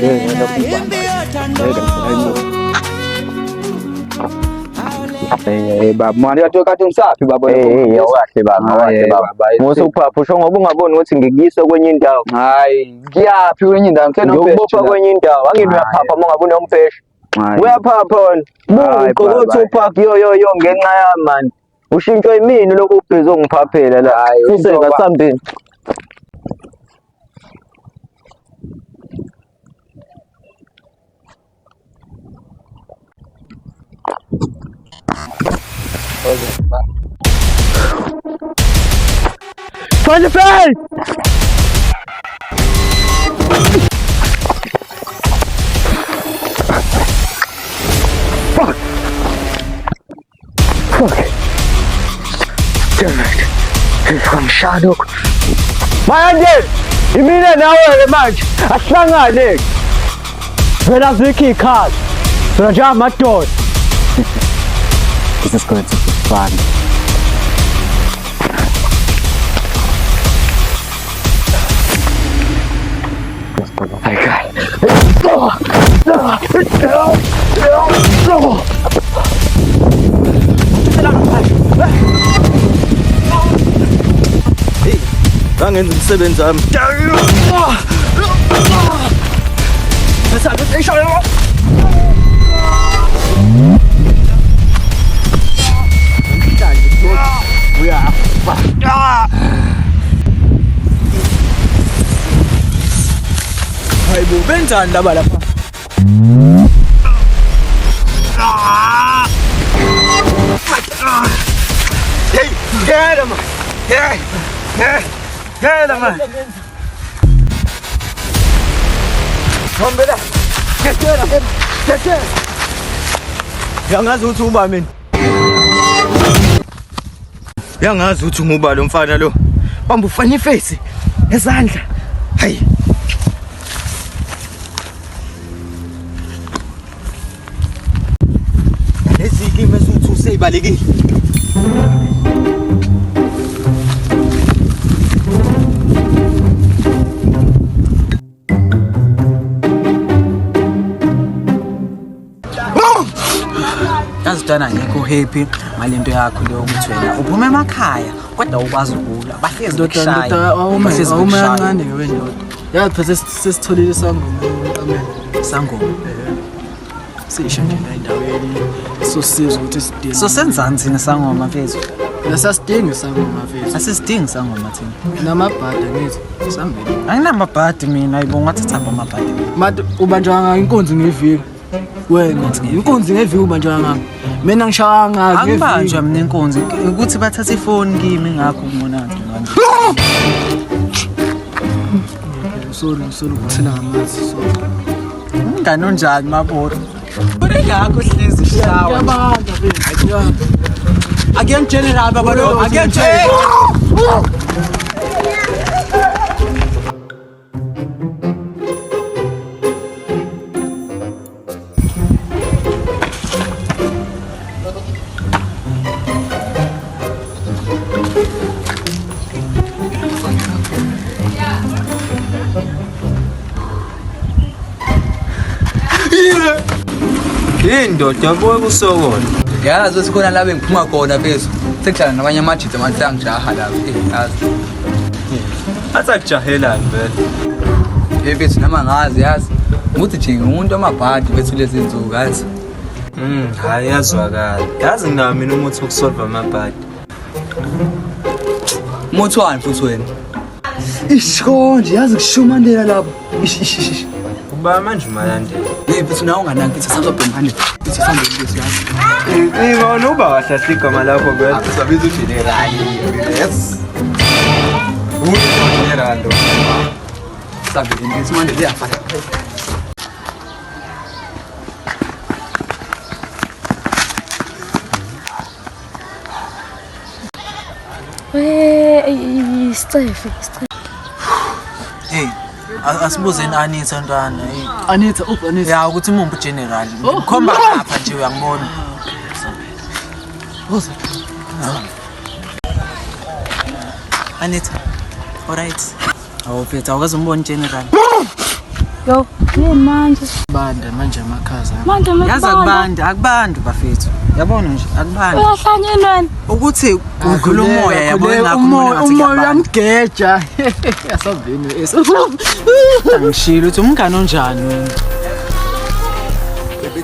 in the earth and baba mwana watoka tumsafi baba wahle baba wahle baba musuphapha usho ngoba ungaboni ukuthi ngikuyisa kwenye indawo hayi ngiyaphi kwenye indawo ngikena ngiyokubopha kwenye indawo angini uyaphapha uma ngabe unomfesha uyaphapha wona uqokothi uphakhe yo ngenxa yami man ushintshwe yimini lokhu ubhizi ongiphaphela la useka sambini Find the face! Fuck! Damn it! Ngikamshado. Manje! Imina nawe manje asihlangane. Wena zikhi ikhali. Sona amadoda. This is going to be fun. Hey, kangenza umsebenzi wami. Hayibo benzani laba lapha? Hey, get him! Get him! Come bela. Get. Yangazi ukuthi uba mina. Yangazi ukuthi nguba lo mfana lo. Bamba ufanya iface ezandla. Hayi. Leziki mesuthu useyibalekile. Yazidana ngekho happy ngalento yakho leyo ukuthi wena uphuma emakhaya kodwa ukwazi ukula bahlezi ukushaya bahlezi kancane ngewendoda yazi phela sesitholile sangoma sisho nje la endaweni sosiza ukuthi sidinge so senzani thina sangoma mfethu lasasidinga sangoma mfethu asisidingi sangoma thina namabhada ngithi sambeni anginamabhadi mina ayibo ngathatha amabhadi manje ubanjwa inkunzi ngeviki wena inkunzi ngeviki ubanjwa ngami mina ngishaya ngaka angibanjwa mina inkunzi ukuthi bathatha ifoni kimi ngakho kumonanto manje sorry ukuthina ngamazi umngane onjani maboro uri ngakho hlezi shawa yabanga phela again general baba lo again Indoda boy kusokola. yazi ukuthi khona la bengiphuma khona phezulu sekuhlala nabanye amajita amanhlangijaha la yazi Asakujahelani vele. bese nama ngazi yazi ukuthi nje umuntu amabhadi bethu lezi insuku yazi Hayi yazwakala. Yazi nami mina umuthi wokusolve amabhadi. umuthi wani futhi wena isikonje yazi kushumandela lapho Kuba manje umalandela. bese nawe unganankithi sasobhemane ithi sambe lesi yazi Ngibona uba kahle igama lakho vele. sabiza ugeneral yes General. sabe lesi manje liyafana Isicefe. hey asibuzeni Anita ntwana hey Anita Anita ya ukuthi umumbu general ukhomba lapha nje uyangibona Anita alright awuphetha awukazi umbona general Yo, yini manje? Banda manje amakhaza. Manje Yazi akubandi bafethu. Yabona nje akubandi. Uyahlanyeni wena? Ukuthi udlula umoya yabo ngakho umoya uyamgeja. Asavini eso. ngishilo uthi umngane onjani wena. Baby,